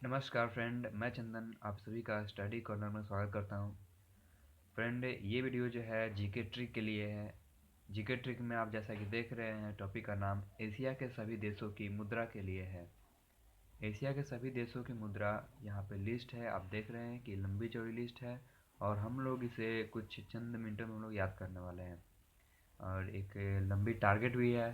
नमस्कार फ्रेंड, मैं चंदन आप सभी का स्टडी कॉर्नर में स्वागत करता हूं। फ्रेंड, ये वीडियो जो है जीके ट्रिक के लिए है। जीके ट्रिक में आप जैसा कि देख रहे हैं, टॉपिक का नाम एशिया के सभी देशों की मुद्रा के लिए है। एशिया के सभी देशों की मुद्रा यहाँ पे लिस्ट है। आप देख रहे हैं कि लंबी चौड़ी लिस्ट है और हम लोग इसे कुछ चंद मिनटों में हम लोग याद करने वाले हैं। और एक लंबी टारगेट भी है।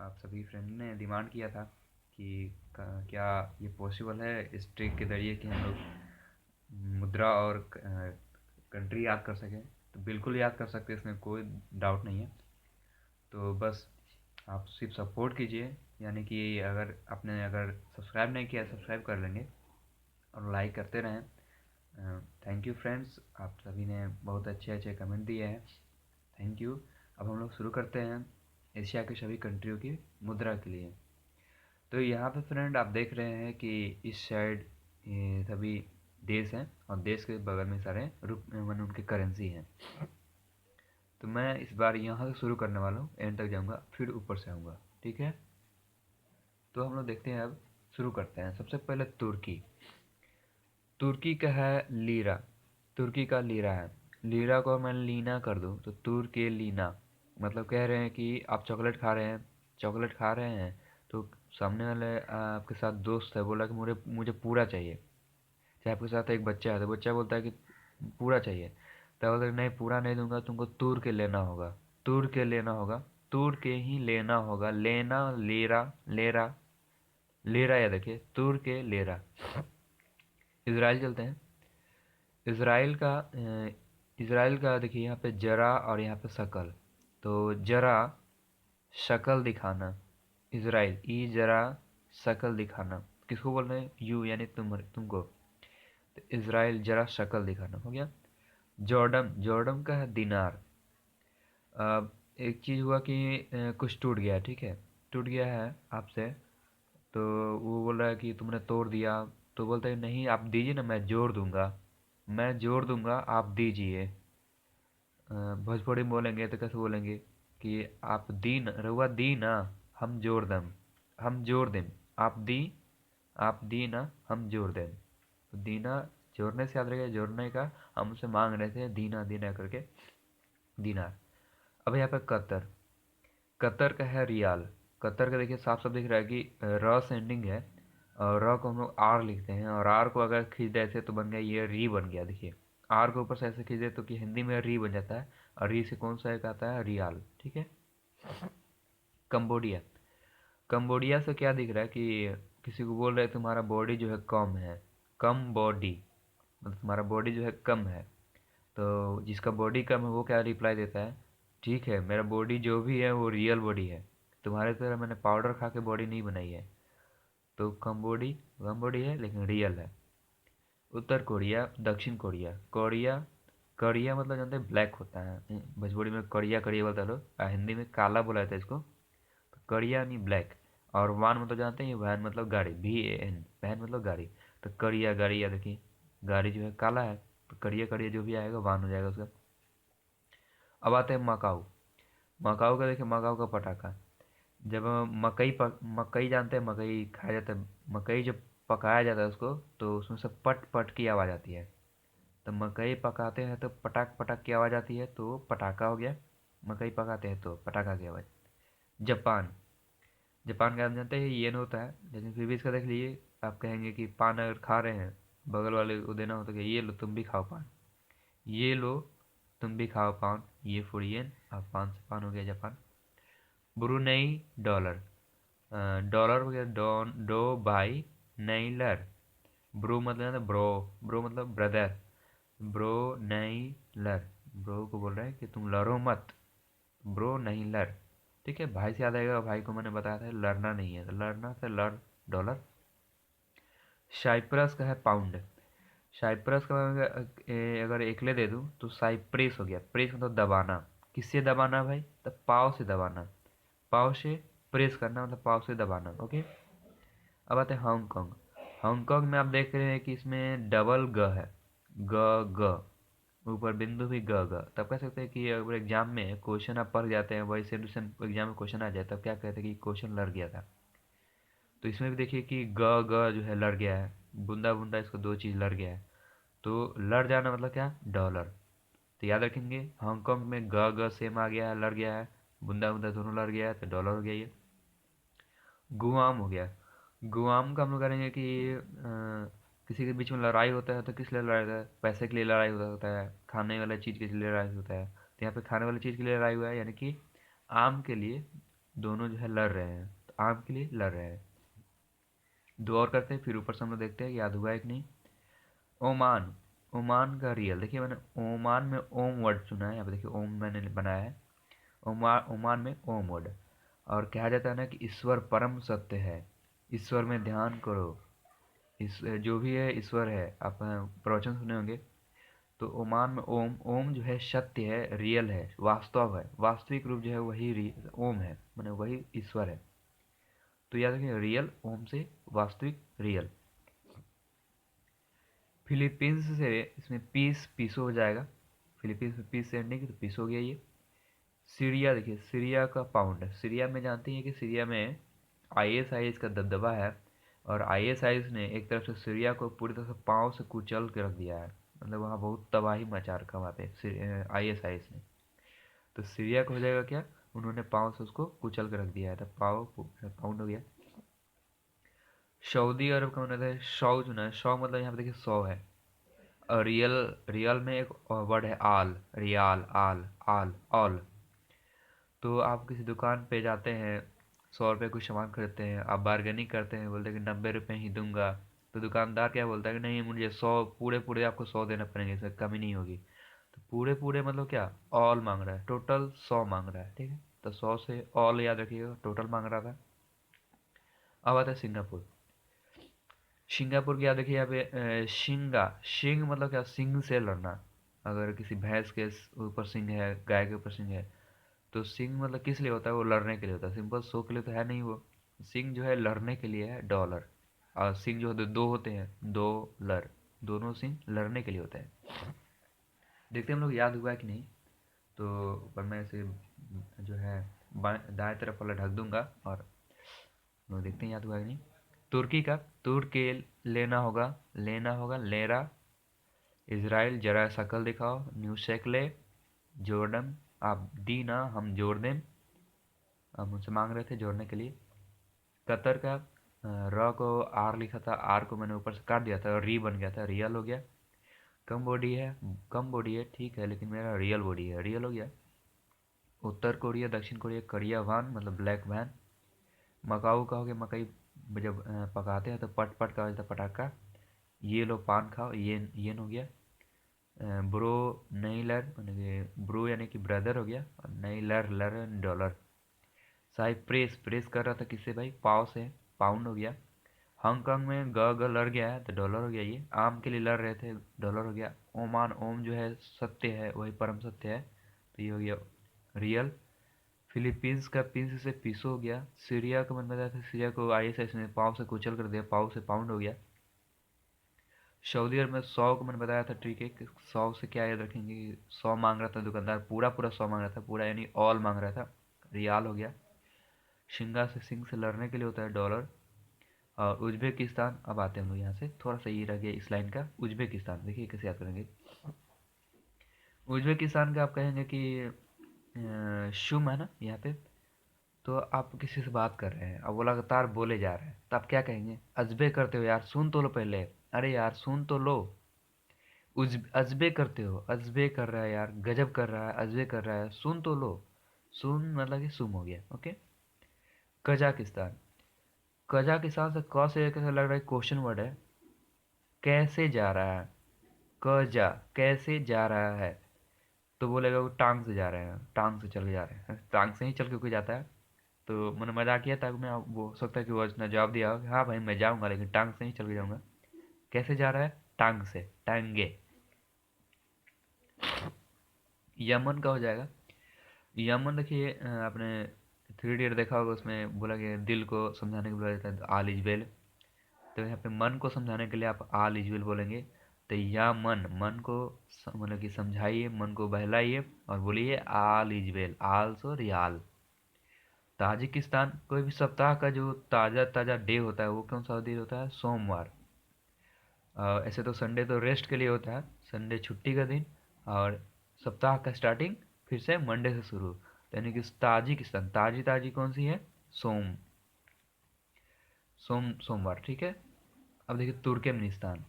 आप सभी फ्रेंड ने डिमांड किया था कि क्या ये पॉसिबल है इस ट्रिक के ज़रिए कि हम लोग मुद्रा और कंट्री याद कर सकें। तो बिल्कुल याद कर सकते हैं, इसमें कोई डाउट नहीं है। तो बस आप सिर्फ सपोर्ट कीजिए, यानी कि अगर सब्सक्राइब नहीं किया सब्सक्राइब कर लेंगे और लाइक करते रहें। थैंक यू फ्रेंड्स, आप सभी ने बहुत अच्छे अच्छे कमेंट दिए हैं, थैंक यू। अब हम लोग शुरू करते हैं एशिया के सभी कंट्रियों की मुद्रा के लिए। तो यहाँ पे फ्रेंड आप देख रहे हैं कि इस साइड ये सभी देश हैं और देश के बगल में सारे माने उनके करेंसी हैं। तो मैं इस बार यहाँ से शुरू करने वाला हूँ, एंड तक जाऊँगा, फिर ऊपर से आऊँगा, ठीक है। तो हम लोग देखते हैं, अब शुरू करते हैं। सबसे पहले तुर्की। तुर्की का है लीरा। तुर्की का लीरा है। लीरा को मैं लीना कर दूँ तो तुर्की लीना, मतलब कह रहे हैं कि आप चॉकलेट खा रहे हैं, चॉकलेट खा रहे हैं। तो सामने वाले आपके साथ दोस्त है, बोला कि मुझे मुझे पूरा चाहिए। चाहे आपके साथ एक बच्चा है तो बच्चा बोलता है कि पूरा चाहिए, तो बोलते हैं, नहीं पूरा नहीं दूंगा, तुमको तूर के लेना होगा। तूर के लेना होगा, तूर के ही लेना होगा। लेना, लेरा, लेरा, लेरा, या देखिए तूर के लेरा। इसराइल चलते हैं। इसराइल का देखिए यहाँ पे जरा और यहाँ पे शकल। तो जरा शक्ल दिखाना, इसराइल ई जरा शक्ल दिखाना। किसको बोल रहे हैं? यू, यानी तुमको। तो इसराइल जरा शक्ल दिखाना हो गया। जॉर्डन, जॉर्डन का है दिनार। अब एक चीज़ हुआ कि कुछ टूट गया, ठीक है, टूट गया है आपसे। तो वो बोल रहा है कि तुमने तोड़ दिया। तो बोलता है नहीं, आप दीजिए ना, मैं जोड़ दूंगा, मैं जोड़ दूंगा, आप दीजिए। भोजपुरी में बोलेंगे तो कैसे बोलेंगे कि आप दी न रउआ दी ना, हम जोड़ दम, हम जोड़ दें। आप दी, आप दी ना, हम जोड़ दें। तो दीना जोड़ने से याद रखेगा, जोड़ने का। हम उसे मांग रहे थे दीना दीना करके, दीनार। अब यहाँ पे कतर। कतर का है रियाल। कतर का देखिए साफ साफ दिख रहा है कि र से एंडिंग है, और र को हम लोग आर लिखते हैं, और आर को अगर खींच दे ऐसे तो बन गया ये री बन गया। देखिए आर को ऊपर से ऐसे खींच दे तो कि हिंदी में री बन जाता है, और री से कौन सा एक आता है? रियाल, ठीक है। कंबोडिया। कंबोडिया से क्या दिख रहा है कि किसी को बोल रहे हैं तुम्हारा बॉडी जो है कम है। कम बॉडी, मतलब तुम्हारा बॉडी जो है कम है। तो जिसका बॉडी कम है वो क्या रिप्लाई देता है? ठीक है, मेरा बॉडी जो भी है वो रियल बॉडी है, तुम्हारे तरह मैंने पाउडर खा के बॉडी नहीं बनाई है। तो कम बॉडी है लेकिन रियल है। उत्तर कोरिया, दक्षिण कोरिया। कोरिया, करिया मतलब जानते हैं ब्लैक होता है, भोजपुरी में करिया करिया बोलता है लोग, हिंदी में काला बोला जाता है इसको। तो करिया यानी ब्लैक। और वान मतलब जानते हैं, वैन मतलब गाड़ी, VAN, वैन मतलब गाड़ी। तो करिया गाड़ी, या देखिए गाड़ी जो है काला है, तो करिया करिया जो भी आएगा वान हो जाएगा उसका। अब आते हैं मकाऊ। मकाऊ का देखिए, मकाऊ का पटाखा। जब मकई जानते हैं, मकई खाया जाता है, मकई जब पकाया जाता है उसको, तो उसमें से पट पट की आवाज़ आती है। तो मकई पकाते हैं तो पटाक पटाक की आवाज़ आती है, तो पटाखा हो गया। मकई पकाते हैं तो पटाखा की आवाज़। जापान। जापान का आप जानते हैं येन होता है, लेकिन फिर भी इसका देख लीजिए। आप कहेंगे कि पान अगर खा रहे हैं, बगल वाले को देना हो तो क्या, ये लो तुम भी खाओ पान, ये लो तुम भी खाओ पान, ये फुरियन। अब पान से पान हो गया जापान। Brunei dollar. डॉलर हो गया डॉन डो बाई नाइलर। ब्रो मतलब है ब्रो, ब्रो मतलब ब्रदर। ब्रो नहीं लर, ब्रो को बोल रहे हैं कि तुम लड़ो मत, ब्रो नहीं लड़। ठीक है, भाई से याद आएगा, भाई को मैंने बताया था लड़ना नहीं है, तो लड़ना से लड़, डॉलर। साइप्रस का है पाउंड। साइप्रस का मैं अगर एकले दे दूं तो साइप्रेस हो गया। प्रेस मतलब दबाना। किससे दबाना भाई? तो पाव से दबाना। पाव से प्रेस करना मतलब पाव से दबाना, ओके। अब आते हैं हांगकांग। हांगकांग में आप देख रहे हैं कि इसमें डबल ग है, ग ग, ऊपर बिंदु भी ग ग। तब कह सकते हैं कि अगर एग्जाम में क्वेश्चन आप पढ़ जाते हैं, वही सेम टू सेम एग्जाम में क्वेश्चन आ जाए, तब क्या कहते हैं कि क्वेश्चन लड़ गया था। तो इसमें भी देखिए कि ग ग जो है लड़ गया है। बूंदा बूंदा इसको दो चीज़ लड़ गया है, तो लड़ जाना मतलब क्या, डॉलर। तो याद रखेंगे, हांगकांग में ग ग सेम आ गया है, लड़ गया है, बूंदा बूंदा दोनों लड़ गया है, तो डॉलर हो गया ये। गुआम हो गया। गुआम का हम लोग करेंगे कि किसी के बीच में लड़ाई होता है तो किस लिए लड़ाई होता है, पैसे के लिए लड़ाई होता है, खाने वाला चीज़ के लिए लड़ाई होता है। तो यहाँ पे खाने वाली चीज़ के लिए लड़ाई हुआ है, यानी कि आम के लिए दोनों जो है लड़ रहे हैं, तो आम के लिए लड़ रहे हैं। दो और करते हैं, फिर ऊपर से हम लोग देखते हैं कि याद हुआ है कि नहीं। ओमान। ओमान का रियल देखिए, मैंने ओमान में ओम वर्ड चुना है, यहाँ पे देखिए ओम मैंने बनाया है। ओमान में ओम वर्ड। और कहा जाता है ना कि ईश्वर परम सत्य है, ईश्वर में ध्यान करो। इस जो भी है ईश्वर है, आप प्रवचन सुने होंगे। तो ओमान में ओम, ओम जो है सत्य है, रियल है, वास्तव है, वास्तविक रूप जो है वही ओम है, माने वही ईश्वर है। तो याद रखिए, रियल ओम से वास्तविक रियल। फिलीपींस से इसमें पीस पीसो हो जाएगा, फिलीपींस में पीस से एंडिंग तो पीस हो गया ये। सीरिया देखिए, सीरिया का पाउंड, सीरिया में जानते हैं कि सीरिया में आईएसआईएस का दबदबा है, और आईएसआईएस ने एक तरफ से सीरिया को पूरी तरह से पाँव से कुचल के रख दिया है, मतलब वहाँ बहुत तबाही मचा रखा वहाँ पे आईएसआईएस ने। तो सीरिया को हो जाएगा क्या, उन्होंने पाँव से उसको कुचल के रख दिया है, तो पाँव पाउंड हो गया। सऊदी अरब का मतलब है सौ चुना है, सौ मतलब यहाँ पे देखिए 100 है। और रियल, रियल में एक वर्ड है आल, रियाल, आल, आल, ऑल। तो आप किसी दुकान पे जाते हैं, 100 रुपये कुछ सामान खरीदते हैं, आप बार्गेनिंग करते हैं, बोलते हैं कि 90 रुपये ही दूंगा। तो दुकानदार क्या बोलता है कि नहीं, मुझे 100 पूरे पूरे आपको 100 देना पड़ेंगे, इसमें कमी नहीं होगी। तो पूरे पूरे मतलब क्या, ऑल मांग रहा है, टोटल 100 मांग रहा है, ठीक है। तो 100 से ऑल याद रखिएगा, टोटल मांग रहा था। अब आता है सिंगापुर। सिंगापुर की याद रखिए यहाँ पे शिंगा, शिंग मतलब क्या, सिंग से लड़ना। अगर किसी भैंस के ऊपर सिंग है, गाय के ऊपर सिंग है, तो सिंग मतलब किस लिए होता है, वो लड़ने के लिए होता है, सिंपल शो के लिए तो है नहीं वो। सिंग जो है लड़ने के लिए है, डॉलर। और सिंग जो होते दो होते हैं, दो लर, दोनों सिंग लड़ने के लिए होता है। देखते हैं हम लोग याद हुआ है कि नहीं। तो पर मैं इसे जो है दाएं तरफ वाला ढक दूंगा, और लोग देखते हैं याद हुआ है कि नहीं। तुर्की का, तुर्की लेना होगा, लेना होगा लेरा। इसराइल जरा शक्ल दिखाओ, न्यू शेकले। जॉर्डन, आप दी ना, हम जोड़ दें, हम उनसे मांग रहे थे जोड़ने के लिए। कतर का र को आर लिखा था, आर को मैंने ऊपर से काट दिया था, री बन गया था, रियल हो गया। कम बॉडी है, कम बॉडी है ठीक है, लेकिन मेरा रियल बॉडी है, रियल हो गया। उत्तर कोरिया, दक्षिण कोरिया, कोरिया वान मतलब ब्लैक वैन। मकाऊ का हो गया मकई, जब पकाते हैं तो पट पट का होता है पटाखा। ये लो पान खाओ, येन हो गया। ब्रो, नई लर यानी कि ब्रो यानी कि ब्रदर हो गया, और नई लर, लर डॉलर। साइप्रेस, प्रेस कर रहा था किससे भाई, पाव से, पाउंड हो गया। हांगकांग में ग ग लड़ गया है, तो डॉलर हो गया ये, आम के लिए लड़ रहे थे, डॉलर हो गया। ओमान, ओम जो है सत्य है, वही परम सत्य है, तो ये हो गया रियल। फिलीपींस का पिंस से पीसो हो गया। सीरिया का मन बताया था, सीरिया को आईएसआईएस ने पाँव से कुचल कर दिया, पाँव से पाउंड हो गया। सऊदी अरब में 100 को मैंने बताया था ट्रिक है कि 100 से क्या याद रखेंगे, 100 मांग रहा था दुकानदार, पूरा पूरा 100 मांग रहा था, पूरा यानी ऑल मांग रहा था, रियाल हो गया। शिंगा से, सिंह से लड़ने के लिए होता है डॉलर। और उज्बेकिस्तान, अब आते हैं हम लोग यहाँ से, थोड़ा सा ये रह गया इस लाइन का। उज्बेकिस्तान देखिए कैसे याद करेंगे। उज्बेकिस्तान का आप कहेंगे कि शुम है ना यहाँ पे, तो आप किसी से बात कर रहे हैं, अब वो लगातार बोले जा रहे हैं, तो आप क्या कहेंगे, अजबे करते हो यार, सुन तो लो पहले, अरे यार सुन तो लो। अजबे करते हो, अजबे कर रहा है यार, गजब कर रहा है, अजबे कर रहा है, सुन तो लो। सुन मतलब कि सुम हो गया, ओके। कजाकिस्तान, कजाकिस्तान से क से कैसे लग रहा है, क्वेश्चन वर्ड है। कैसे जा रहा है, कजा, कैसे जा रहा है, तो बोलेगा वो टांग से जा रहे हैं, टांग से चल के जा रहे हैं, टांग से ही चल के कोई जाता है। तो मैंने मजाक किया था, मैं वो हो सकता है कि वो उसने जवाब दिया हो कि हाँ भाई मैं जाऊँगा, लेकिन टांग से ही चल के जाऊँगा। कैसे जा रहा है, टांग से, टांगे। यमन का हो जाएगा। यमन देखिए, आपने 3 इडियट देखा होगा, उसमें बोला कि दिल को समझाने के लिए बोला जाता है आल इज वेल। तो यहाँ पे मन को समझाने के लिए आप आल इज वेल बोलेंगे। तो या मन, मन को मतलब कि समझाइए, मन को बहलाइए, और बोलिए all is well, also riyal. Tajikistan, कोई भी सप्ताह का जो ताज़ा ताज़ा डे होता है वो कौन सा दिन होता है, सोमवार। ऐसे तो संडे तो रेस्ट के लिए होता है, संडे छुट्टी का दिन, और सप्ताह का स्टार्टिंग फिर से मंडे से शुरू, तो यानी कि ताजिकिस्तान, ताजी ताजी कौन सी है, सोम, सोमवार, ठीक है। अब देखिए तुर्कमेनिस्तान,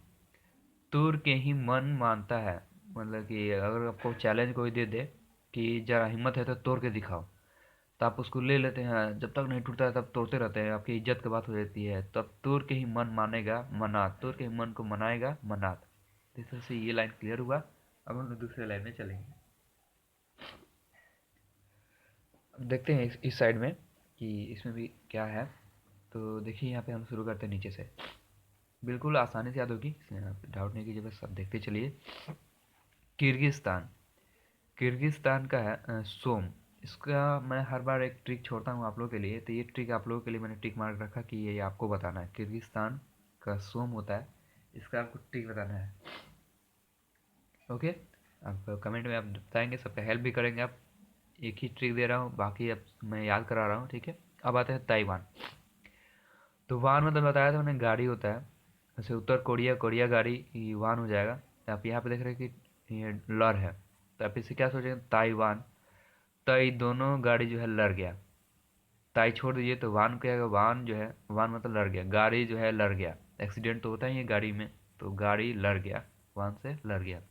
तुर्क ही मन मानता है, मतलब कि अगर आपको चैलेंज कोई दे दे कि जरा हिम्मत है तो तोड़ के दिखाओ, तो आप उसको ले लेते हैं, जब तक नहीं टूटता है तब तोड़ते रहते हैं, आपकी इज्जत की बात हो जाती है, तब तुर्क ही मन मानेगा मनात, तुर्क ही मन को मनाएगा मनात। तो इस तरह से ये लाइन क्लियर हुआ। अब हम लोग दूसरे लाइन में चलेंगे। अब देखते हैं इस साइड में कि इसमें भी क्या है। तो देखिए यहाँ पे हम शुरू करते हैं नीचे से, बिल्कुल आसानी से याद होगी, इसमें आप डाउट नहीं कीजिए, बस सब देखते चलिए। किर्गिस्तान, किर्गिस्तान का है सोम। इसका मैं हर बार एक ट्रिक छोड़ता हूँ आप लोगों के लिए, तो ये ट्रिक आप लोगों के लिए मैंने टिक मार रखा कि ये आपको बताना है, किर्गिस्तान का सोम होता है, इसका आपको ट्रिक बताना है। ओके, आप कमेंट में आप बताएंगे, सब पे हेल्प भी करेंगे आप। एक ही ट्रिक दे रहा हूँ, बाकी अब मैं याद करा रहा हूँ, ठीक है। अब आते हैं ताइवान। तो वान मतलब बताया था मैंने, गाड़ी होता है, जैसे उत्तर कोरिया, कोरिया गाड़ी, ये वान हो जाएगा। तो आप यहाँ पे देख रहे हैं कि ये लर है, तो आप इससे क्या सोचेंगे, ताइवान, तई दोनों गाड़ी जो है लड़ गया, ताई छोड़ दीजिए, तो वान क्या है, वान जो है, वान मतलब लड़ गया, गाड़ी जो है लड़ गया, एक्सीडेंट तो होता ही है गाड़ी में, तो गाड़ी लड़ गया, वान से लड़ गया।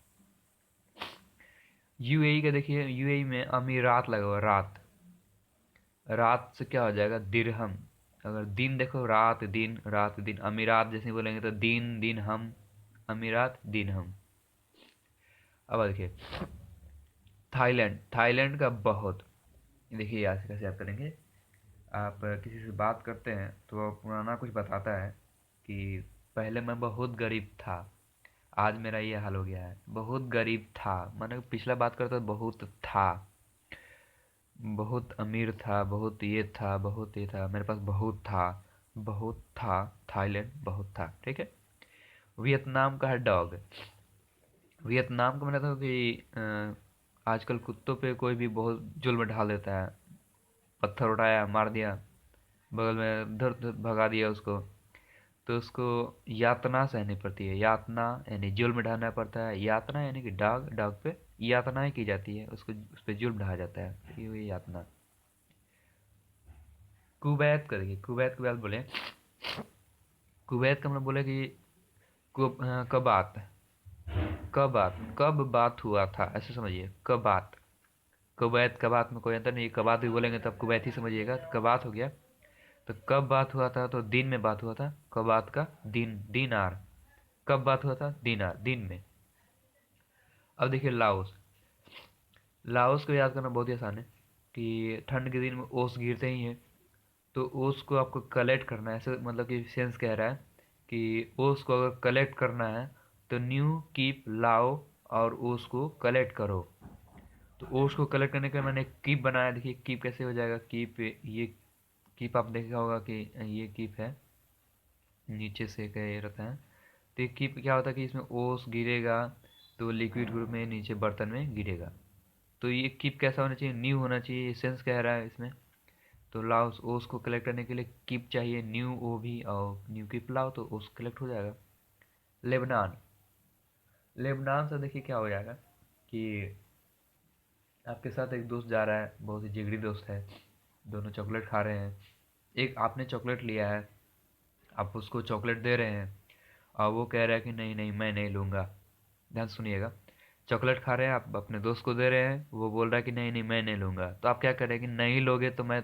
यूएई का देखिए, यूएई में अमीरात लगा हुआ, रात, रात से क्या हो जाएगा, दिरहम। अगर दिन देखो, रात दिन, रात दिन, अमीरात जैसे बोलेंगे तो दिन दिन हम, अमीरात दिन हम। अब देखिए थाईलैंड, थाईलैंड का बहुत, देखिए यहाँ से कैसे याद करेंगे। आप किसी से बात करते हैं तो वो पुराना कुछ बताता है कि पहले मैं बहुत गरीब था, आज मेरा ये हाल हो गया है, बहुत गरीब था, मैंने पिछला बात करता तो बहुत था, बहुत अमीर था, बहुत ये था, बहुत ये था, मेरे पास बहुत था, बहुत था, थाईलैंड बहुत था, ठीक है। वियतनाम का है डॉग, वियतनाम का मतलब था कि आजकल कुत्तों पे कोई भी बहुत जुल्म ढाल देता है, पत्थर उठाया मार दिया, बगल में धर धर भगा दिया उसको, तो उसको यातना सहनी पड़ती है, यातना यानी जुल्म ढाना पड़ता है, यातना यानी कि डॉग, डॉग पे यातनाएं की जाती है, उसको उस पे जुल्म ढाया जाता है, ये हुई यातना। कुवैत का देखिए, कुवैत के बाद बोले, कुवैत का मतलब बोले कि कबात, कबात, कब बात हुआ था, ऐसे समझिए, कबात, कुवैत कबात में कोई अंतर नहीं, कबात भी बोलेंगे तब कुवैत ही समझिएगा, तो कबात हो गया। तो कब बात हुआ था, तो दिन में बात हुआ था, कबात का दिन, दिनार, कब बात हुआ था, दिनार, दिन में। अब देखिए लाओस, लाओस को याद करना बहुत ही आसान है कि ठंड के दिन में ओस गिरते ही हैं, तो ओस को आपको कलेक्ट करना है, ऐसे मतलब कि सेंस कह रहा है कि ओस को अगर कलेक्ट करना है तो न्यू कीप लाओ, और ओस को कलेक्ट करो। तो ओस को कलेक्ट करने का मैंने एक कीप बनाया, देखिए कीप कैसे हो जाएगा, कीप, ये कीप आप देखा होगा कि ये कीप है, नीचे से क्या ये रहता है, तो ये कीप क्या होता है कि इसमें ओस गिरेगा तो लिक्विड ग्रुप में नीचे बर्तन में गिरेगा, तो ये कीप कैसा होना चाहिए, न्यू होना चाहिए, सेंस कह रहा है इसमें। तो लाओ ओस को कलेक्ट करने के लिए कीप चाहिए, न्यू ओ भी, और न्यू कीप लाओ तो ओस कलेक्ट हो जाएगा। लेबनान, लेबनान से देखिए क्या हो जाएगा कि आपके साथ एक दोस्त जा रहा है, बहुत ही जिगरी दोस्त है, दोनों चॉकलेट खा रहे हैं, एक आपने चॉकलेट लिया है, आप उसको चॉकलेट दे रहे हैं, और वो कह रहा है कि नहीं नहीं मैं नहीं लूँगा, ध्यान से सुनिएगा, चॉकलेट खा रहे हैं आप, अपने दोस्त को दे रहे हैं, वो बोल रहा है कि नहीं नहीं मैं नहीं लूँगा, तो आप क्या करें कि नहीं लोगे तो मैं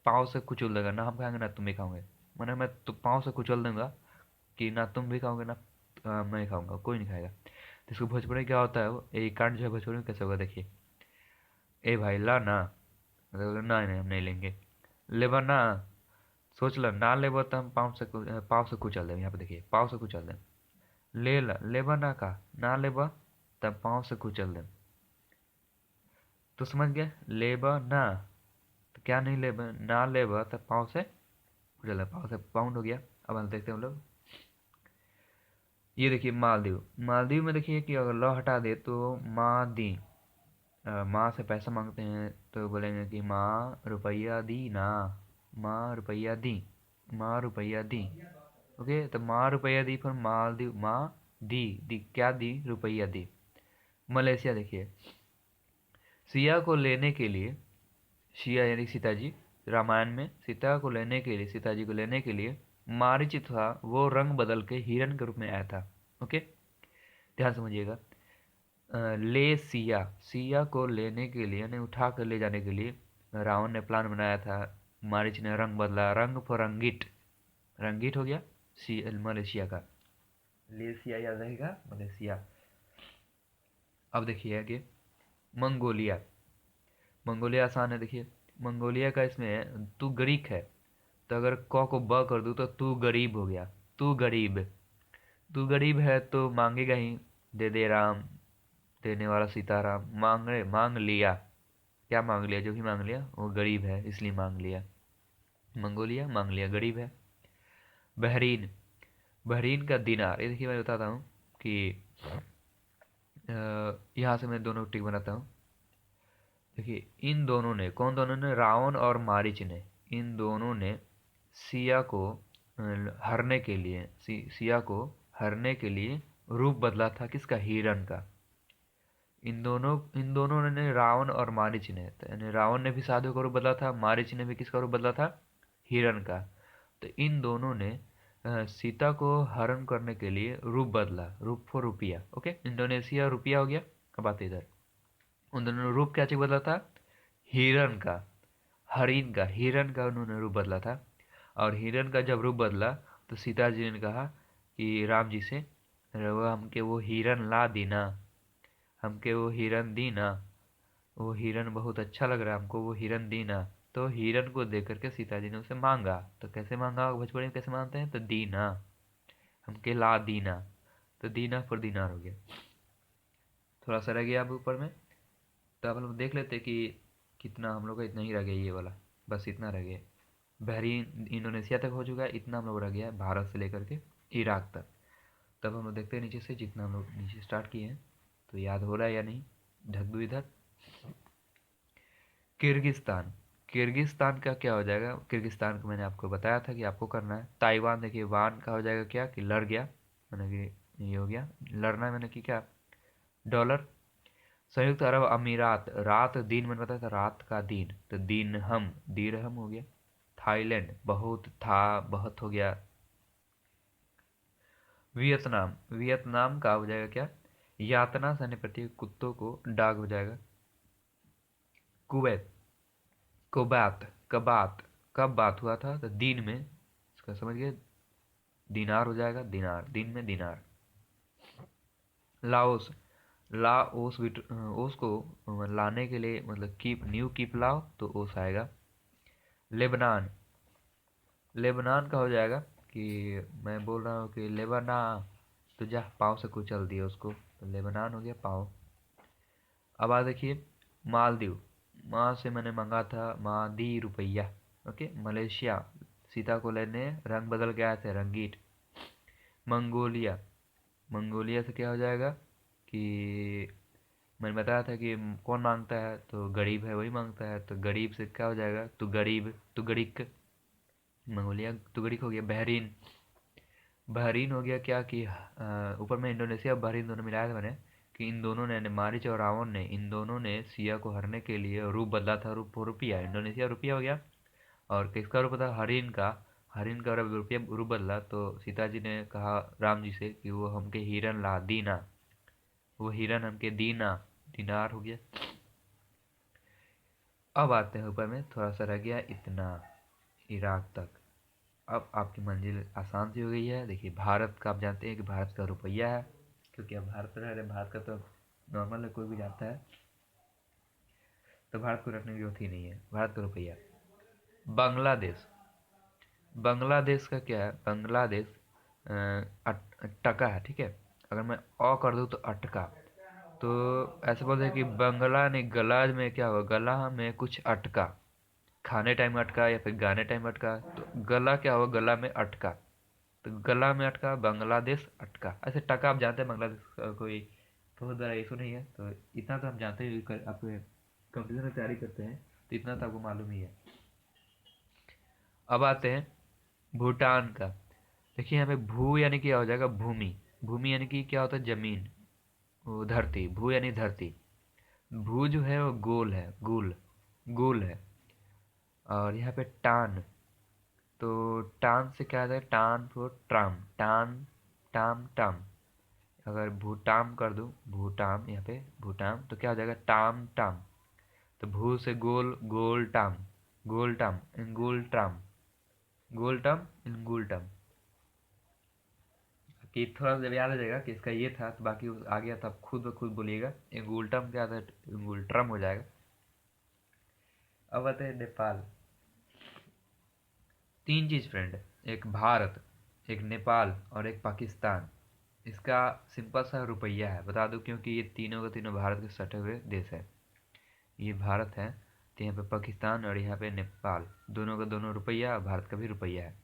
पाँव से कुचल देगा, ना हम खाएंगे ना तुम भी खाओगे, मैंने मैं तो पाँव से कुचल दूंगा कि ना तुम भी खाओगे ना मैं खाऊंगा, कोई नहीं खाएगा। तो इसको भोजपुरी में क्या होता है, वो एक कांड जो है भोजपुरी में कैसे होगा देखिए, ए भाई ला ना, मतलब ना नहीं हम नहीं लेंगे, लेबा ना, सोच लो ना लेबो तो हम पाँव से कुचल दें, यहाँ पे देखिए पाँव से कुचल दें, ले ला लेबा ना का, ना लेबा तब पाँव से कुचल दें, तो समझ गए, लेबा ना, तो क्या नहीं लेबा, ना लेबा तब पाँव से कुचल दें, पाँव से पाउंड हो गया। अब हम देखते हैं हम लोग, ये देखिए मालदीव, मालदीव में देखिए कि अगर ल हटा दे तो माँ दी, माँ से पैसा मांगते हैं तो बोलेंगे कि माँ रुपया दी ना, माँ रुपया दी, माँ रुपया दी। ओके, तो माँ रुपया दी पर मालदीव, माँ दी क्या दी, रुपया दी। मलेशिया देखिए, सिया को लेने के लिए, सिया यानी सीता जी, रामायण में सीता को लेने के लिए, सीता जी को लेने के लिए मारीच था, वो रंग बदल के हिरण के रूप में आया था। ओके, ध्यान समझिएगा। ले सिया, सिया को लेने के लिए, यानी उठा कर ले जाने के लिए रावण ने प्लान बनाया था। मारीच ने रंग बदला, रंग पर रंगीट, रंगीट हो गया मलेशिया का। लेसिया याद रहेगा, मलेशिया। अब देखिए आगे, मंगोलिया। मंगोलिया आसान है, देखिए मंगोलिया का इसमें तू ग्रीक है, तो अगर क को ब कर दूं तो तू गरीब हो गया। तू गरीब, तू गरीब है तो मांगेगा ही, दे दे राम, देने वाला सीताराम। मांग लिया, क्या मांग लिया, जो भी मांग लिया, वो गरीब है इसलिए मांग लिया। मंगोलिया मांग लिया, गरीब है। बहरीन, बहरीन का दिनार, ये देखिए मैं बताता हूँ कि यहाँ से मैं दोनों टिक बनाता हूँ। देखिए इन दोनों ने, कौन दोनों ने, रावण और मारीच ने, इन दोनों ने सिया को हरने के लिए, सिया को हरने के लिए रूप बदला था, किसका, हिरण का। इन दोनों ने, रावण और मारीच ने, तो यानी रावण ने भी साधु का रूप बदला था, मारीच ने भी किसका रूप बदला था, हिरण का। तो इन दोनों ने सीता को हरण करने के लिए रूप बदला, रूप फॉर रुपया। ओके, इंडोनेशिया रुपया हो गया। अब आते इधर, उन दोनों ने रूप क्या चीज बदला था, हिरण का, हरिण का, हिरण का उन्होंने रूप बदला था। और हिरण का जब रूप बदला तो सीता जी ने कहा कि राम जी से, "रवा हमके वो हिरण ला दीना, हमके वो हिरण दी ना, वो हिरण बहुत अच्छा लग रहा है हमको, वो हिरण दी ना।" तो हिरण को देख करके सीता जी ने उसे मांगा। तो कैसे मांगा, भोजपुरी में कैसे मांगते हैं, तो दीना, हमके ला दीना। तो दीना पर दीनार हो गया। थोड़ा सा रह गया अब ऊपर में, तो अब हम लोग देख लेते हैं कि कितना हम लोग का, इतना ही रह गया ये वाला, बस इतना रह गया। बहरीन इंडोनेशिया तक हो चुका है, इतना हम लोग रह गया है भारत से लेकर के इराक तक। तब हम लोग देखते हैं नीचे से, जितना हम लोग नीचे स्टार्ट किए हैं, तो याद हो रहा है या नहीं, ढक दो इधर। किर्गिस्तान, किर्गिस्तान का क्या हो जाएगा, किर्गिस्तान को मैंने आपको बताया था कि आपको करना है। ताइवान देखिए, वान का हो जाएगा क्या, कि लड़ गया, मैंने कि ये हो गया लड़ना, मैंने कि क्या, डॉलर। संयुक्त अरब अमीरात, रात दिन मैंने बताया था, रात का दिन, तो दिन हम, दीरहम हो गया। थाईलैंड, बहुत था, बहुत हो गया। वियतनाम, वियतनाम का हो जाएगा क्या, यातना सहने प्रति कुत्तों को डाग हो जाएगा। कुवैत, कुबैत, कबात, कब बात हुआ था, तो दिन में, इसका समझ गए, दिनार हो जाएगा, दिनार, दिन में दिनार। लाओस, लाओस ओस को लाने के लिए, मतलब कीप, न्यू कीप लाओ तो ओस आएगा। लेबनान, लेबनान का हो जाएगा कि मैं बोल रहा हूँ कि लेबना, तो जा पाँव से कुचल दिया उसको, तो लेबनान हो गया पाँव। अब आ देखिए, मालदीव, माँ से मैंने मांगा था, मादी रुपया। ओके, मलेशिया, सीता को लेने रंग बदल के आए थे, रंगीट। मंगोलिया, मंगोलिया से क्या हो जाएगा कि मैंने बताया था कि कौन मांगता है, तो गरीब है वही मांगता है, तो गरीब से क्या हो जाएगा, तो गरीब, तो गरीक, मंगोलिया तुगड़िक हो गया। बहरीन, बहरीन हो गया क्या कि ऊपर में इंडोनेशिया और बहरीन दोनों मिलाया था मैंने, कि इन दोनों ने, यानी मारिच और रावण ने, इन दोनों ने सिया को हरने के लिए रूप बदला था, रूप रुपया, इंडोनेशिया रुपया हो गया। और किसका रूप था, हरिण का, हरिण का रुपया रूप बदला, तो सीता जी ने कहा राम जी से कि वो हमके हिरन ला दीना, वो हिरन हमके दीना, दिनार हो गया। अब आते हैं ऊपर में, थोड़ा सा रह गया इतना, इराक तक। अब आपकी मंजिल आसान सी हो गई है। देखिए भारत का, आप जानते हैं कि भारत का रुपया है, क्योंकि अब भारत में रह रहे हैं, भारत का तो नॉर्मल है, कोई भी जानता है, तो भारत को रखने की जरूरत ही नहीं है, भारत का रुपया। बांग्लादेश, बांग्लादेश का क्या है, बांग्लादेश टका है, ठीक है। अगर मैं अ कर दूँ तो अटका, तो ऐसे बोलते हैं कि बंगला ने गला में क्या हुआ, गला में कुछ अटका, खाने टाइम अटका या फिर गाने टाइम अटका, तो गला क्या हुआ, गला में अटका, तो गला में अटका, बांग्लादेश अटका। ऐसे टका आप जानते हैं, बांग्लादेश का कोई बहुत बड़ा इशू नहीं है, तो इतना तो हम जानते हैं, आप कंपटीशन में तैयारी करते हैं, तो इतना तो आपको मालूम ही है। अब आते हैं भूटान का। देखिए यहाँ पे भू यानी क्या हो जाएगा, भूमि। भूमि यानी कि क्या होता है, जमीन, वो धरती। भू यानी धरती। भू जो है वो गोल है, गोल, गोल है। और यहाँ पे टान, तो टान से क्या आता है, टान फॉर ट्राम, टान, टाम, टाम। अगर भूटाम कर दूं, भूटाम, यहाँ पे भूटाम, तो क्या हो जाएगा, टाम टाम। तो भू से गोल, गोल टाम, गोल टाम, इंगुल टाम, गोल टाम, इंगुल टाम। कि थोड़ा सा जब याद आ जाएगा कि इसका ये था, तो बाकी आ गया तो आप खुद ब खुद बोलिएगा। इंगुल टाम क्या था, इंगुल ट्रम हो जाएगा। अब आते हैं नेपाल। तीन चीज फ्रेंड, एक भारत, एक नेपाल और एक पाकिस्तान। इसका सिंपल सा रुपया है, बता दूं, क्योंकि ये तीनों के तीनों भारत के सटे हुए देश है। ये भारत है, तो यहाँ पे पाकिस्तान और यहाँ पे नेपाल, दोनों का दोनों रुपया, और भारत का भी रुपया है।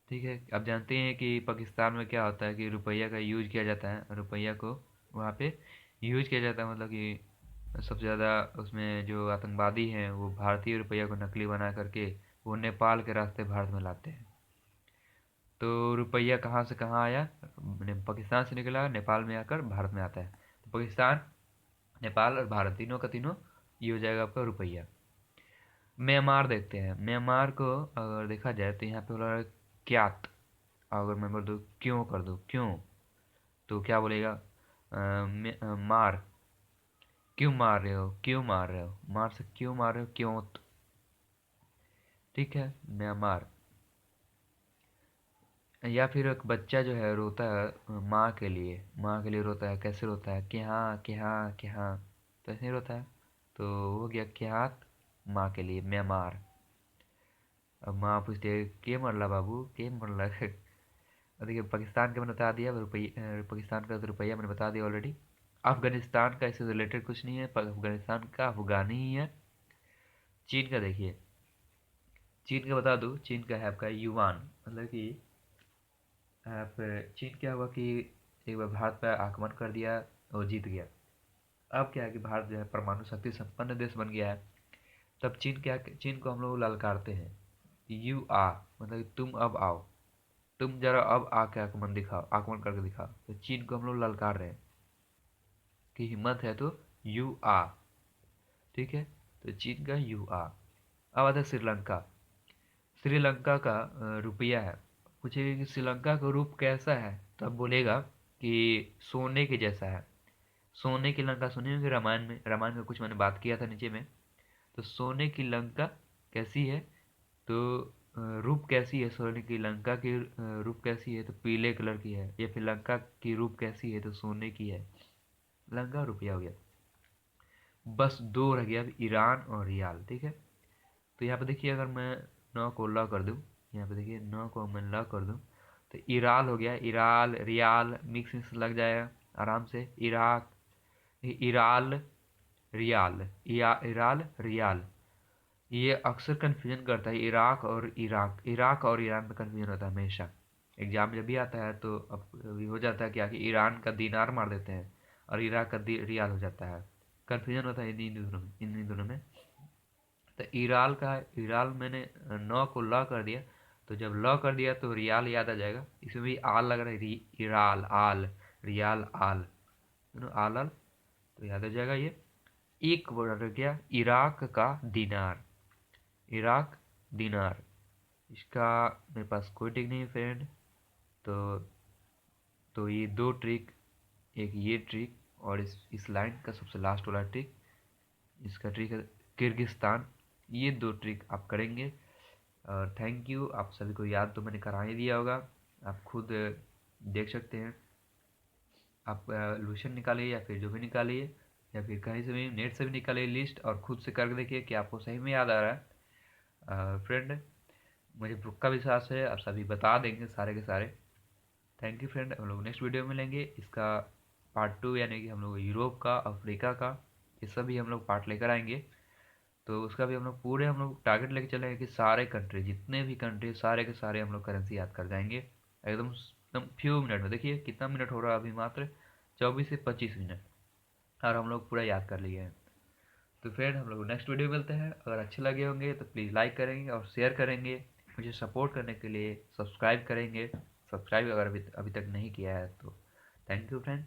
ठीक है, आप जानते हैं कि पाकिस्तान में क्या होता है कि रुपया का यूज किया जाता है, रुपया को वहाँ पे यूज किया जाता है, मतलब कि सबसे ज़्यादा उसमें जो आतंकवादी हैं वो भारतीय रुपया को नकली बना करके वो नेपाल के रास्ते भारत में लाते हैं। तो रुपया कहाँ से कहाँ आया, पाकिस्तान से निकला, नेपाल में आकर भारत में आता है। तो पाकिस्तान, नेपाल और भारत, तीनों का तीनों ये हो जाएगा आपका रुपया। म्यांमार देखते हैं। म्यांमार को अगर देखा जाए तो यहाँ पे बोला है क्यात। अगर मैं बोल दूँ क्यों, कर दूँ क्यों, तो क्या बोलेगा, मार। क्यों मार रहे हो, क्यों मार रहे हो, मार से क्यों मार रहे हो, क्यों। ठीक है, म्यांमार। या फिर एक बच्चा जो है रोता है माँ के लिए, माँ के लिए रोता है, कैसे रोता है, कि हाँ कि हाँ कि हाँ, तो ऐसे ही रोता है। तो हो गया क्यात, माँ के लिए, म्यांमार। अब माँ पूछती है के मरला बाबू, के मरला। देखिए पाकिस्तान का मैंने बता दिया, रुपये पाकिस्तान का तो रुपया मैंने बता दिया ऑलरेडी। अफगानिस्तान का इससे रिलेटेड कुछ नहीं है, अफगानिस्तान का अफगानी ही है। चीन का देखिए, चीन का बता दूँ, चीन का है आपका युवान। मतलब कि आप, चीन क्या हुआ कि एक बार भारत पर आक्रमण कर दिया और जीत गया। अब क्या है कि भारत जो है परमाणु शक्ति संपन्न देश बन गया है। तब चीन क्या, चीन को हम लोग ललकारते हैं, यू आ, मतलब कि तुम अब आओ, तुम जरा अब आके आक्रमण दिखाओ, आक्रमण करके दिखाओ। तो चीन को हम लोग ललकार रहे हैं कि हिम्मत है तो यू आ। ठीक है, तो चीन का यू आ। अब आता है श्रीलंका। श्रीलंका का रुपया है। पूछेगा कि श्रीलंका का रूप कैसा है, तो अब बोलेगा कि सोने के जैसा है। सोने की लंका सुनी होगी रामायण में, रामायण का कुछ मैंने बात किया था नीचे में। तो सोने की लंका कैसी है, तो रूप कैसी है, सोने की लंका की रूप कैसी है, तो पीले कलर की है। या फिर लंका की रूप कैसी है, तो सोने की है। लंका रुपया हो गया। बस दो रह गया अब, ईरान और रियाल। ठीक है, तो यहाँ पे देखिए अगर मैं नौ को लॉ कर दूँ, यहाँ पे देखिए नौ को मैं लॉ कर दूँ, तो ईराल हो गया, ईराल रियाल मिक्स मिक्स लग जाएगा आराम से। इराक, ईराल रियाल, ईराल रियाल। ये अक्सर कन्फ्यूजन करता है, इराक और इराक, इराक और ईरान में कन्फ्यूजन होता है हमेशा। एग्जाम जब भी आता है तो अब ये हो जाता है क्या कि ईरान का दीनार मार देते हैं और इराक का रियाल हो जाता है। कन्फ्यूजन होता है इन्हीं दोनों में। तो ईराल का, ईराल मैंने नौ को लॉ कर दिया, तो जब लॉ कर दिया तो रियाल याद आ जाएगा। इसमें भी आल लग रहा है, ईराल आल, रियाल आल, आल आल, तो याद आ जाएगा ये। एक वर्ड रह गया, इराक का दिनार, इराक दिनार। इसका मेरे पास कोई ट्रिक नहीं है फ्रेंड। तो ये दो ट्रिक, एक ये ट्रिक और इस लाइन का सबसे लास्ट वाला ट्रिक, इसका ट्रिक है किर्गिस्तान। ये दो ट्रिक आप करेंगे। और थैंक यू, आप सभी को याद तो मैंने करा ही दिया होगा, आप खुद देख सकते हैं। आप लूशन निकालिए या फिर जो भी निकालिए, या फिर कहीं से भी नेट से भी निकालिए लिस्ट, और खुद से करके देखिए कि आपको सही में याद आ रहा है। फ्रेंड, मुझे पक्का विश्वास है आप सभी बता देंगे सारे के सारे। थैंक यू फ्रेंड, हम लोग नेक्स्ट वीडियो में मिलेंगे। इसका पार्ट 2, यानी कि हम लोग यूरोप का, अफ्रीका का, ये सभी हम लोग पार्ट लेकर आएंगे। तो उसका भी हम लोग पूरे हम लोग टारगेट लेके चलेंगे कि सारे कंट्री, जितने भी कंट्री, सारे के सारे हम लोग करेंसी याद कर जाएंगे एकदम एकदम फ्यू मिनट में। देखिए कितना मिनट हो रहा है अभी, मात्र 24 से 25 मिनट, और हम लोग पूरा याद कर लिए हैं। तो फ्रेंड हम लोग नेक्स्ट वीडियो मिलते हैं। अगर अच्छे लगे होंगे तो प्लीज़ लाइक करेंगे और शेयर करेंगे। मुझे सपोर्ट करने के लिए सब्सक्राइब करेंगे। सब्सक्राइब अगर अभी अभी तक नहीं किया है तो थैंक यू फ्रेंड।